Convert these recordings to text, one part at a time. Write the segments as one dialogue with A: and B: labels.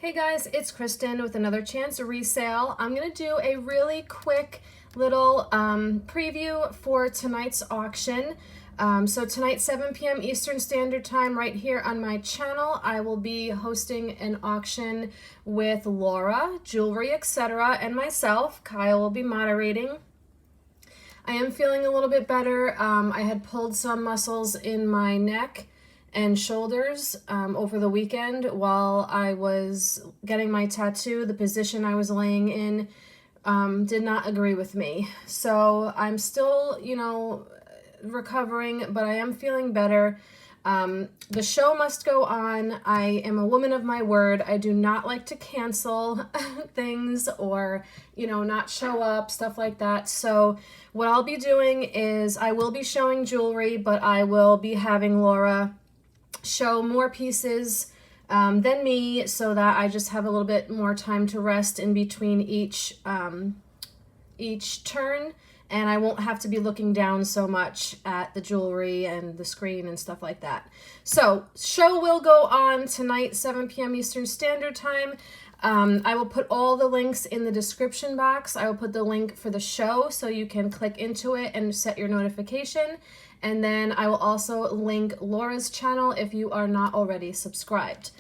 A: Hey guys, it's Kristen with another chance resale. I'm going to do a really quick little preview for tonight's auction. So tonight, 7 p.m. Eastern Standard Time, right here on my channel, I will be hosting an auction with Laura, Jewelry, etc., and myself. Kyle will be moderating. I am feeling a little bit better. I had pulled some muscles in my neck and shoulders over the weekend while I was getting my tattoo. The position I was laying in did not agree with me. So I'm still, recovering, but I am feeling better. The show must go on. I am a woman of my word. I do not like to cancel things or, not show up, stuff like that. So what I'll be doing is I will be showing jewelry, but I will be having Laura show more pieces than me so that I just have a little bit more time to rest in between each turn, and I won't have to be looking down so much at the jewelry and the screen and stuff like that. So show will go on tonight, 7 p.m. Eastern Standard Time. I will put all the links in the description box. I will put the link for the show so you can click into it and set your notification. And then I will also link Laura's channel if you are not already subscribed.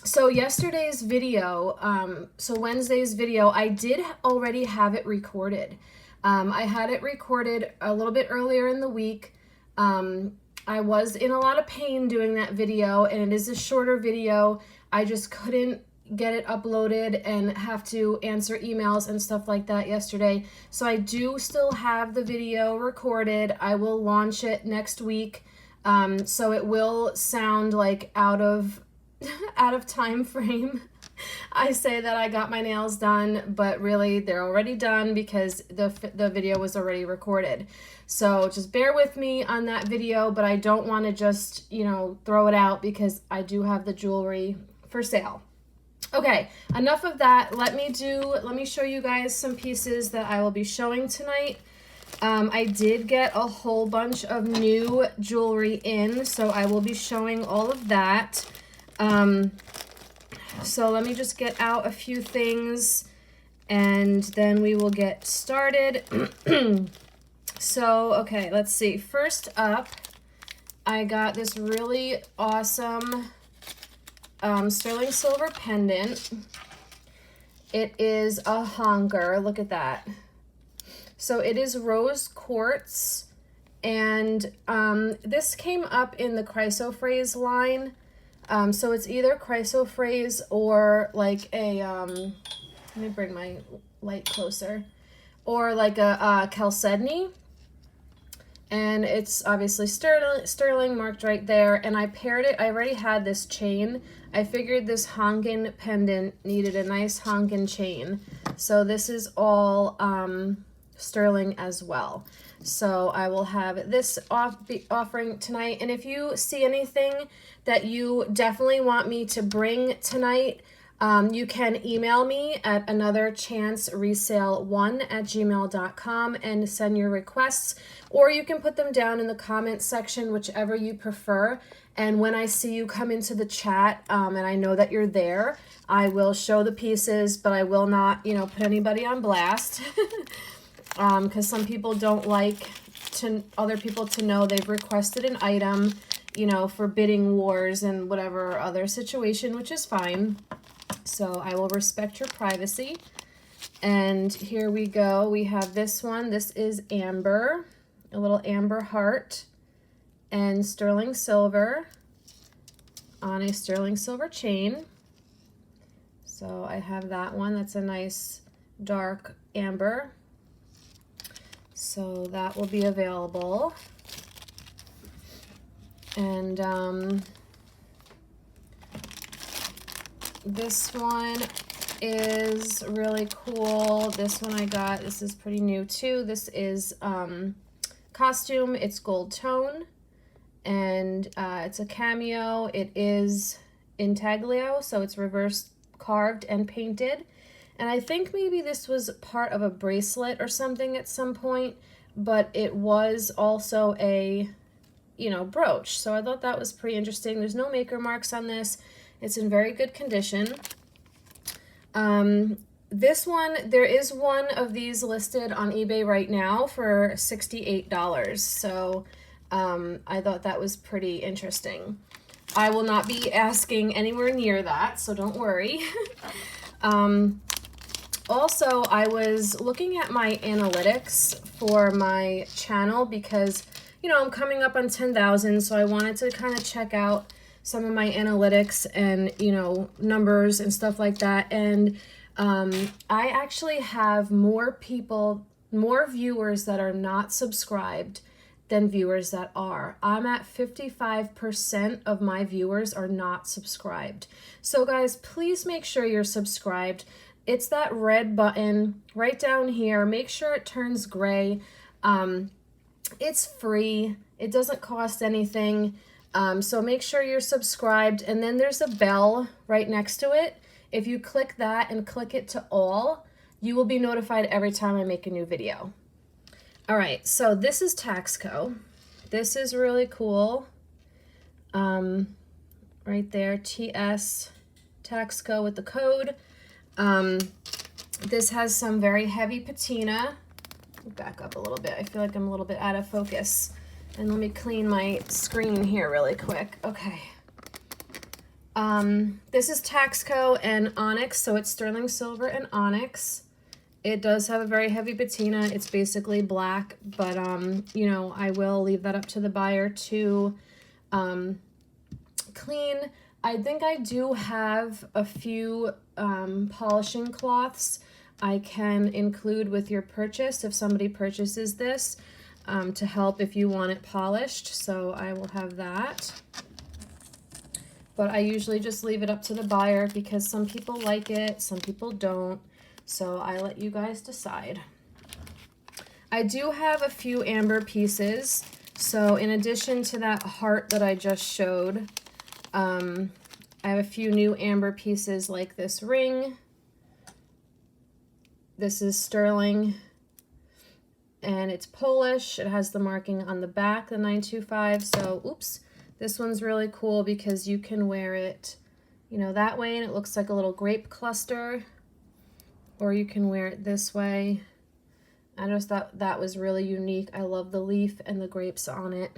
A: So yesterday's video, so Wednesday's video, I did already have it recorded. I had it recorded a little bit earlier in the week. I was in a lot of pain doing that video, and it is a shorter video. I just couldn't get it uploaded and have to answer emails and stuff like that yesterday. So I do still have the video recorded. I will launch it next week. So it will sound like out of time frame. I say that I got my nails done, but really they're already done because the video was already recorded. So just bear with me on that video, but I don't want to just, throw it out because I do have the jewelry for sale. Okay, enough of that. Let me show you guys some pieces that I will be showing tonight. I did get a whole bunch of new jewelry in, so I will be showing all of that. So let me just get out a few things and then we will get started. So, okay, let's see. First up, I got this really awesome sterling silver pendant. It is a honker. Look at that. So it is rose quartz, and this came up in the chrysoprase line. So it's either chrysoprase or like a let me bring my light closer, or like a chalcedony. And it's obviously sterling marked right there. And I paired it. I already had this chain. I figured this honkin pendant needed a nice honkin chain. So this is all sterling as well. So I will have this offering tonight. And if you see anything that you definitely want me to bring tonight, you can email me at anotherchanceresale1@gmail.com and send your requests, or you can put them down in the comment section, whichever you prefer. And when I see you come into the chat, and I know that you're there, I will show the pieces, but I will not, put anybody on blast. Because some people don't like other people to know they've requested an item, for bidding wars and whatever other situation, which is fine. So I will respect your privacy. And here we go. We have this one. This is amber, a little amber heart, and sterling silver on a sterling silver chain. So I have that one. That's a nice dark amber. So that will be available. And this one is really cool. This one I got. This is pretty new too. This is costume. It's gold tone, and it's a cameo. It is intaglio, so it's reverse carved and painted. And I think maybe this was part of a bracelet or something at some point, but it was also a, brooch. So I thought that was pretty interesting. There's no maker marks on this. It's in very good condition. This one, there is one of these listed on eBay right now for $68. So I thought that was pretty interesting. I will not be asking anywhere near that, so don't worry. Also, I was looking at my analytics for my channel because, you know, I'm coming up on 10,000, so I wanted to kind of check out some of my analytics and, you know, numbers and stuff like that. And I actually have more people, more viewers that are not subscribed than viewers that are. I'm at 55% of my viewers are not subscribed. So guys, please make sure you're subscribed. It's that red button right down here. Make sure it turns gray. It's free. It doesn't cost anything. So make sure you're subscribed. And then there's a bell right next to it. If you click that and click it to all, you will be notified every time I make a new video. All right, so this is Taxco. This is really cool. Right there, TS Taxco with the code. This has some very heavy patina. Back up a little bit. I feel like I'm a little bit out of focus. And let me clean my screen here really quick. Okay. This is Taxco and onyx, so it's sterling silver and onyx. It does have a very heavy patina. It's basically black, but you know, I will leave that up to the buyer to clean. I think I do have a few polishing cloths I can include with your purchase if somebody purchases this to help if you want it polished. So I will have that. But I usually just leave it up to the buyer because some people like it, some people don't. So I let you guys decide. I do have a few amber pieces. So in addition to that heart that I just showed, I have a few new amber pieces like this ring. This is sterling and it's Polish. It has the marking on the back, the 925. So, oops, this one's really cool because you can wear it, you know, that way and it looks like a little grape cluster, or you can wear it this way. I just thought that was really unique. I love the leaf and the grapes on it.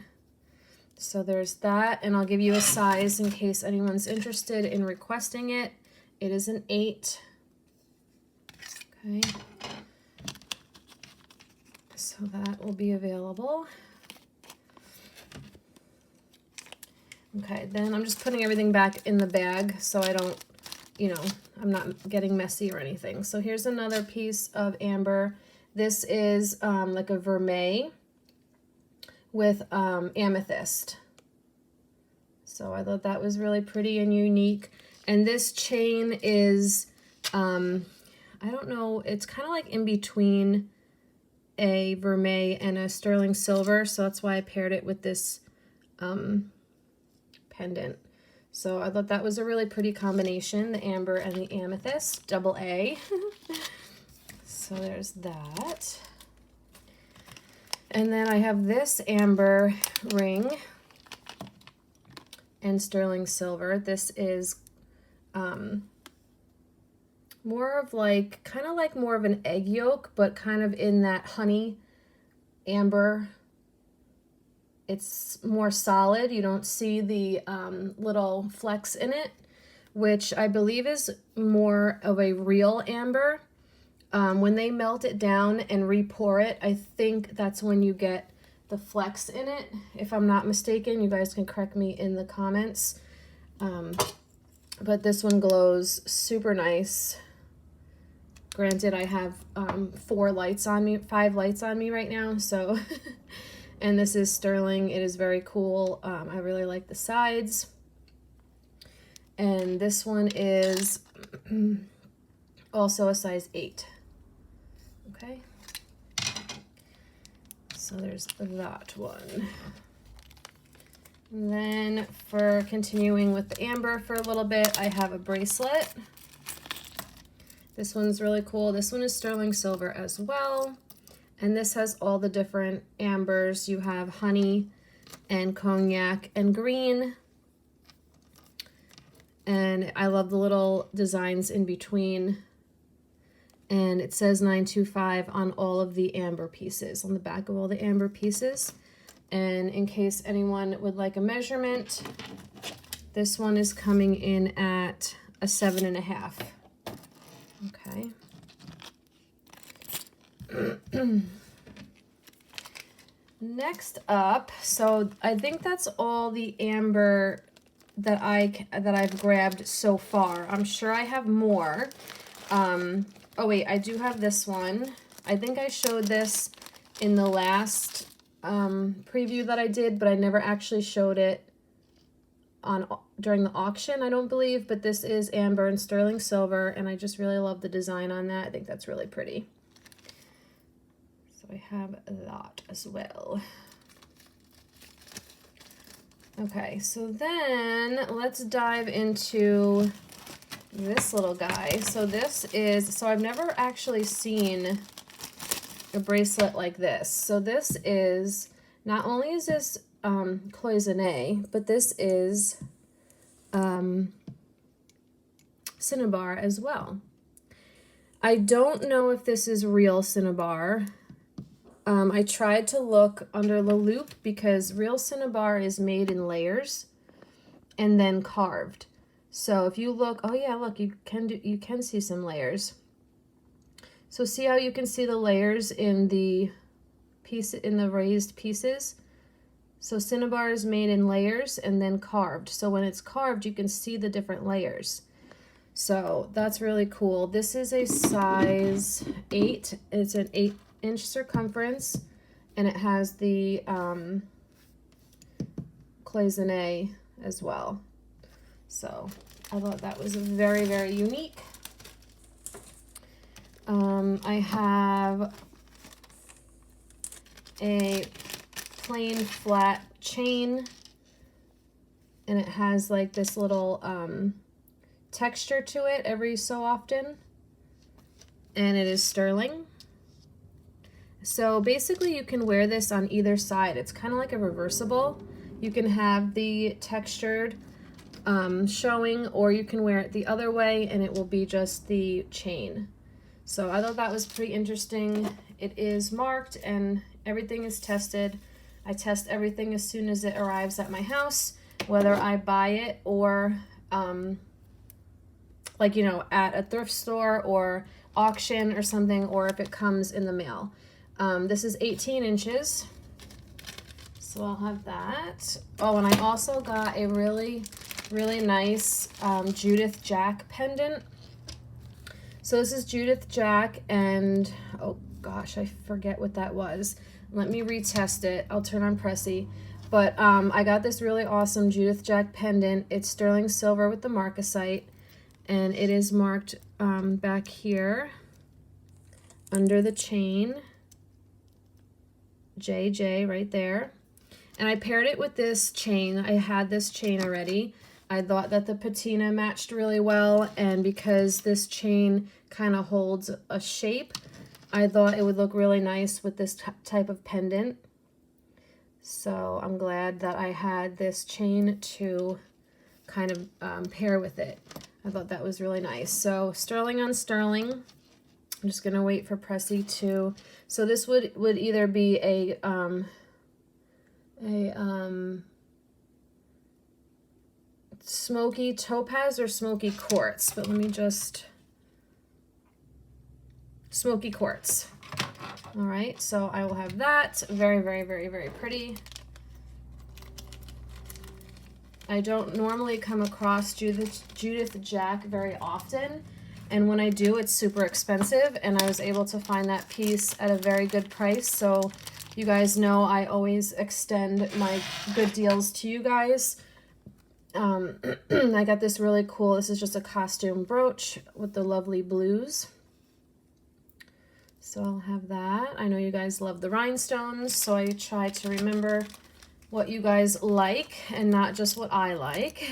A: So there's that, and I'll give you a size in case anyone's interested in requesting it. It is an 8. Okay. So that will be available. Okay, then I'm just putting everything back in the bag so I don't, you know, I'm not getting messy or anything. So here's another piece of amber. This is like a vermeil with amethyst. So I thought that was really pretty and unique. And this chain is, I don't know, it's kind of like in between a vermeil and a sterling silver. So that's why I paired it with this pendant. So I thought that was a really pretty combination, the amber and the amethyst, double A. So there's that. And then I have this amber ring and sterling silver. This is more of like, kind of like more of an egg yolk, but kind of in that honey amber. It's more solid. You don't see the little flecks in it, which I believe is more of a real amber. When they melt it down and re-pour it, I think that's when you get the flecks in it. If I'm not mistaken, you guys can correct me in the comments. But this one glows super nice. Granted, I have 5 lights on me right now, so... And this is sterling. It is very cool. I really like the sides. And this one is also a size 8. Okay. So there's that one. And then for continuing with the amber for a little bit, I have a bracelet. This one's really cool. This one is sterling silver as well. And this has all the different ambers. You have honey and cognac and green. And I love the little designs in between. And it says 925 on all of the amber pieces, on the back of all the amber pieces. And in case anyone would like a measurement, this one is coming in at a 7.5. Okay. Next up, so I think that's all the amber that I've grabbed so far. I'm sure I have more. Oh wait, I do have this one. I think I showed this in the last preview that I did, but I never actually showed it during the auction, I don't believe. But this is amber and sterling silver, and I just really love the design on that. I think that's really pretty. So I have that as well. Okay, so then let's dive into this little guy. So this is, so I've never actually seen a bracelet like this. So this is, not only is this cloisonné, but this is Cinnabar as well. I don't know if this is real Cinnabar. I tried to look under the loop because real Cinnabar is made in layers and then carved. So if you look, oh yeah, look, you can see some layers. So see how you can see the layers in the raised pieces? So Cinnabar is made in layers and then carved. So when it's carved, you can see the different layers. So that's really cool. This is a size 8. It's an 8-inch circumference, and it has the cloisonné as well. So I thought that was very, very unique. I have a plain flat chain, and it has like this little texture to it every so often, and it is sterling. So basically you can wear this on either side. It's kind of like a reversible. You can have the textured showing, or you can wear it the other way and it will be just the chain. So I thought that was pretty interesting. It is marked and everything is tested. I test everything as soon as it arrives at my house, whether I buy it or like, you know, at a thrift store or auction or something, or if it comes in the mail. This is 18 inches, so I'll have that. Oh, and I also got a really, really nice Judith Jack pendant. So this is Judith Jack, and oh gosh, I forget what that was. Let me retest it. I'll turn on Pressy. But I got this really awesome Judith Jack pendant. It's sterling silver with the marcasite, and it is marked back here under the chain, JJ right there. And I paired it with this chain. I had this chain already. I thought that the patina matched really well, and because this chain kind of holds a shape, I thought it would look really nice with this type of pendant. So I'm glad that I had this chain to kind of pair with it. I thought that was really nice. So sterling on sterling. I'm just gonna wait for Pressy to. So this would either be a smoky topaz or smoky quartz, but let me just, smoky quartz. All right, so I will have that. Very, very, very, very pretty. I don't normally come across Judith Jack very often, and when I do, it's super expensive, and I was able to find that piece at a very good price. So you guys know I always extend my good deals to you guys. I got this really cool, this is just a costume brooch with the lovely blues. So I'll have that. I know you guys love the rhinestones, so I try to remember what you guys like and not just what I like.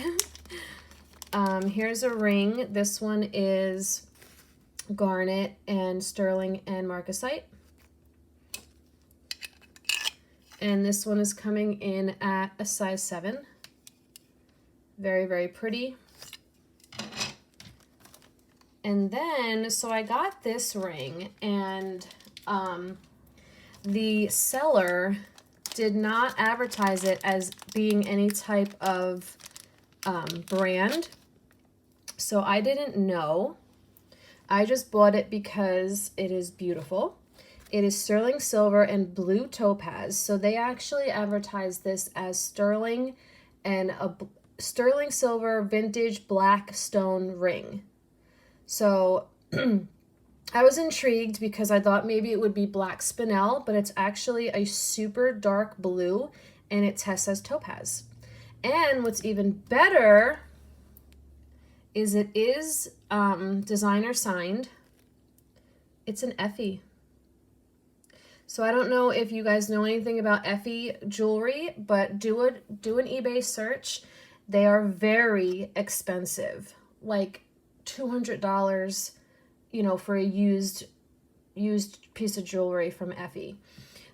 A: Here's a ring. This one is garnet and sterling and marcasite. And this one is coming in at a size 7. Very, very pretty. And then, so I got this ring, and the seller did not advertise it as being any type of brand. So I didn't know. I just bought it because it is beautiful. It is sterling silver and blue topaz. So they actually advertise this as sterling and a sterling silver vintage black stone ring. So I was intrigued because I thought maybe it would be black spinel, but it's actually a super dark blue and it tests as topaz. And what's even better is it is designer signed. It's an Effie. So I don't know if you guys know anything about Effie jewelry, but do an eBay search. They are very expensive, like $200, you know, for a used piece of jewelry from Effie.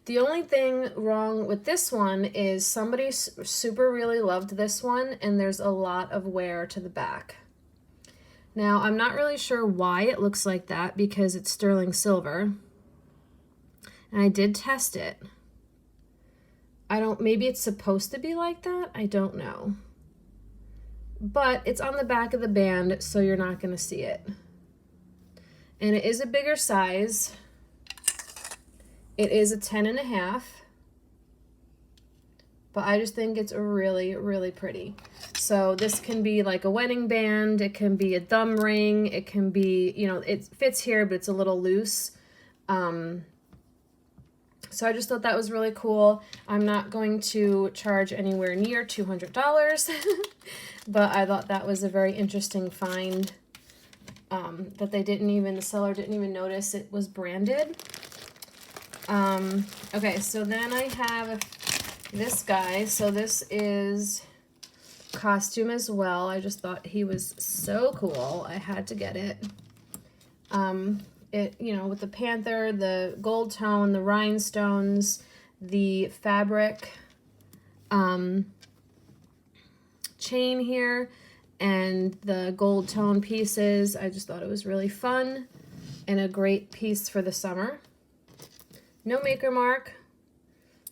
A: The only thing wrong with this one is somebody super really loved this one, and there's a lot of wear to the back. Now, I'm not really sure why it looks like that because it's sterling silver. And I did test it. Maybe it's supposed to be like that. I don't know. But it's on the back of the band, so you're not going to see it. And it is a bigger size. It is a 10.5. But I just think it's really, really pretty. So this can be like a wedding band. It can be a thumb ring. It can be, you know, it fits here, but it's a little loose. So I just thought that was really cool. I'm not going to charge anywhere near $200, but I thought that was a very interesting find that the seller didn't even notice it was branded. Okay, so then I have this guy. So this is costume as well. I just thought he was so cool. I had to get it. It, you know, with the panther, the gold tone, the rhinestones, the fabric chain here, and the gold tone pieces. I just thought it was really fun and a great piece for the summer. No maker mark,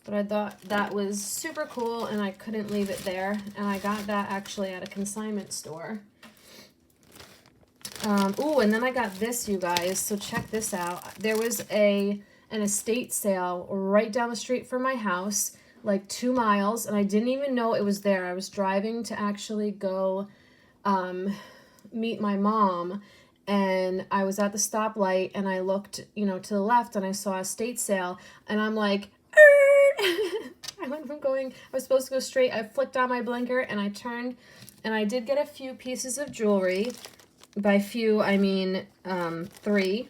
A: but I thought that was super cool and I couldn't leave it there. And I got that actually at a consignment store. Ooh, and then I got this, you guys, so check this out. There was an estate sale right down the street from my house, like 2 miles, and I didn't even know it was there. I was driving to actually go meet my mom, and I was at the stoplight, and I looked, you know, to the left, and I saw a estate sale, and I'm like, I went from I was supposed to go straight, I flicked on my blinker, and I turned, and I did get a few pieces of jewelry. By few, I mean 3,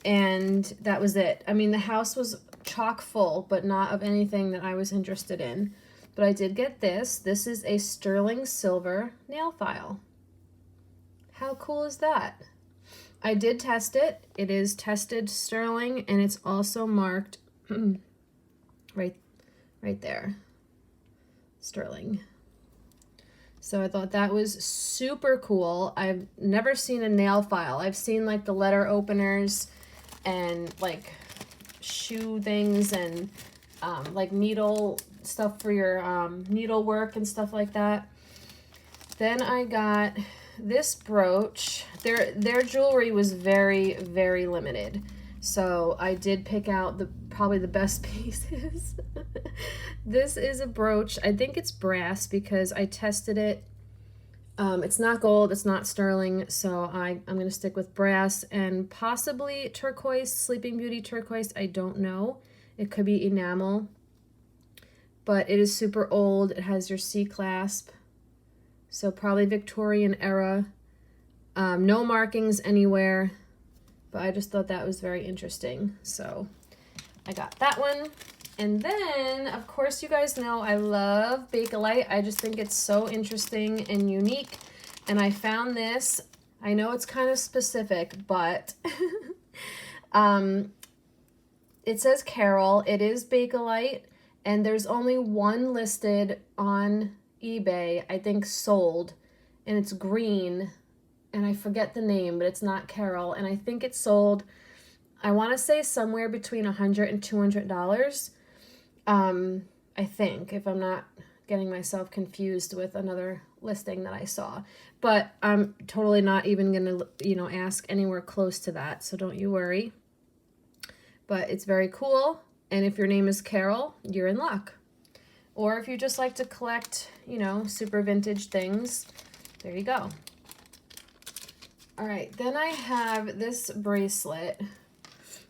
A: and that was it. I mean, the house was chock full, but not of anything that I was interested in. But I did get this. This is a sterling silver nail file. How cool is that? I did test it. It is tested sterling, and it's also marked right there, sterling. So I thought that was super cool. I've never seen a nail file. I've seen like the letter openers and like shoe things and like needle stuff for your needlework and stuff like that. Then I got this brooch. Their jewelry was very, very limited. So I did pick out probably the best pieces. This is a brooch. I think it's brass because I tested it. It's not gold, it's not sterling, so I'm going to stick with brass and possibly turquoise, Sleeping Beauty turquoise. I don't know. It could be enamel. But it is super old. It has your C-clasp. So probably Victorian era. No markings anywhere. But I just thought that was very interesting. So I got that one. And then, of course, you guys know I love Bakelite. I just think it's so interesting and unique. And I found this. I know it's kind of specific, but it says Carol. It is Bakelite. And there's only one listed on eBay, I think sold. And it's green. and I forget the name, but it's not Carol, and I think it sold, I want to say somewhere between $100 and $200. I think, if I'm not getting myself confused with another listing that I saw. But I'm totally not even going to, ask anywhere close to that, so don't you worry. But it's very cool, and if your name is Carol, you're in luck. Or if you just like to collect, super vintage things, there you go. All right, then I have this bracelet,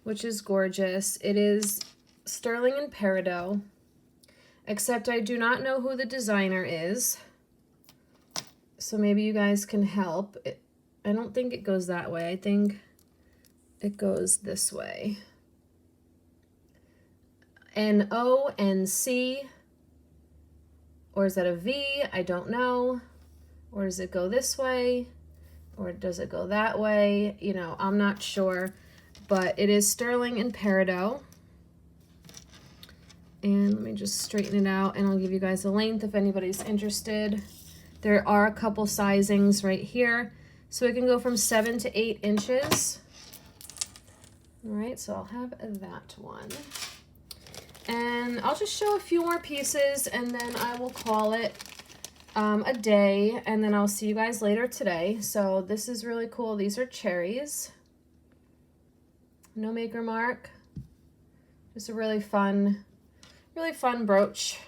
A: which is gorgeous. It is sterling and peridot, except I do not know who the designer is. So maybe you guys can help. I don't think it goes that way. I think it goes this way. N-O-N-C, or is that a V? I don't know. Or does it go this way? Or does it go that way? I'm not sure. But it is sterling and peridot. And let me just straighten it out, and I'll give you guys a length if anybody's interested. There are a couple sizings right here. So it can go from 7 to 8 inches. All right, so I'll have that one. And I'll just show a few more pieces, and then I will call it a day, and then I'll see you guys later today. So this is really cool. These are cherries. No maker mark. Just a really fun brooch.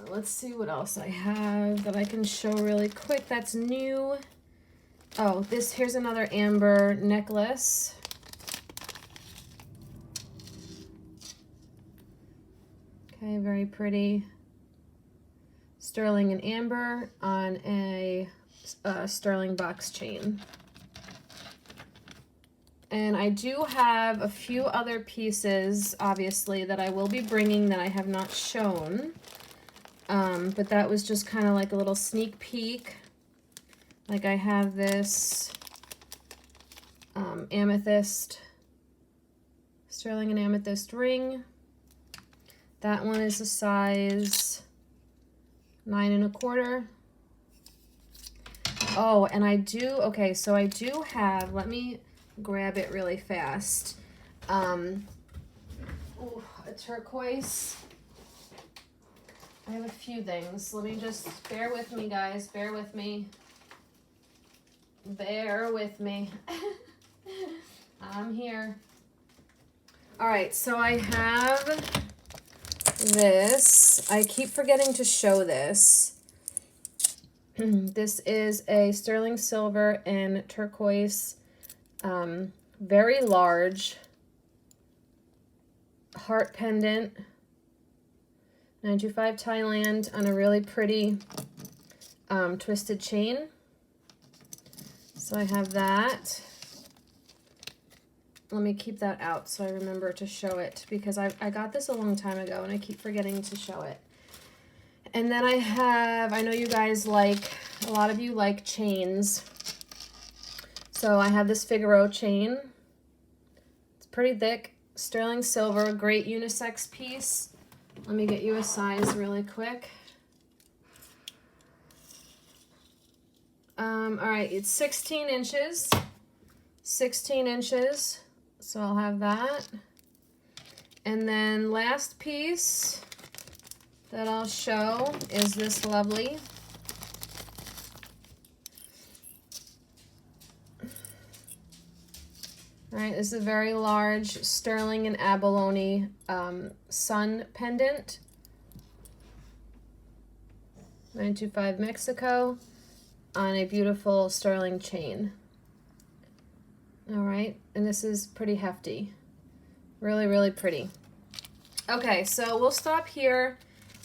A: Let's see what else I have that I can show really quick. That's new. Oh, here's another amber necklace. Okay, very pretty. Sterling and amber on a sterling box chain. And I do have a few other pieces, obviously, that I will be bringing that I have not shown. But that was just kind of like a little sneak peek. Like I have this amethyst, sterling and amethyst ring. That one is a size 9 1/4. Oh, and so I do have, let me grab it really fast. A turquoise. I have a few things. Let me just, bear with me, guys. Bear with me. Bear with me. I'm here. All right, so I have this. I keep forgetting to show this. This is a sterling silver and turquoise, very large heart pendant, 925 Thailand, on a really pretty twisted chain. So I have that. Let me keep that out so I remember to show it, because I got this a long time ago and I keep forgetting to show it. And then I know you guys a lot of you like chains. So I have this Figaro chain. It's pretty thick, sterling silver, great unisex piece. Let me get you a size really quick. All right, it's 16 inches. 16 inches. So I'll have that. And then last piece that I'll show is this lovely all right, this is a very large sterling and abalone sun pendant. 925 Mexico on a beautiful sterling chain. All right, and this is pretty hefty. Really, really pretty. Okay, so we'll stop here,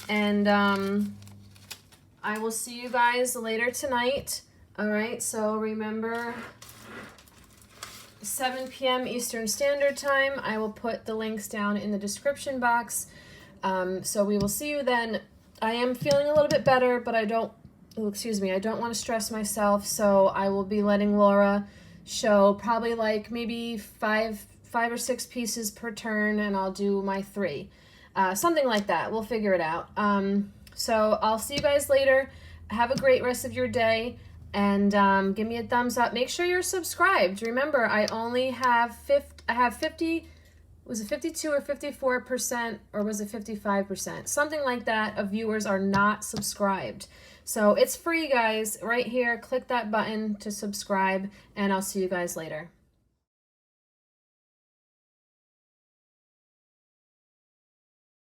A: and I will see you guys later tonight. All right, so remember, 7 p.m. Eastern Standard Time. I will put the links down in the description box. So we will see you then. I am feeling a little bit better, but I don't want to stress myself, so I will be letting Laura show probably like maybe five or six pieces per turn, and I'll do my 3. Something like that. We'll figure it out. So I'll see you guys later. Have a great rest of your day. and give me a thumbs up. Make sure you're subscribed. Remember, I only have 50, was it 52 or 54%, or was it 55%? Something like that of viewers are not subscribed. So it's free, guys. Right here, click that button to subscribe, and I'll see you guys later.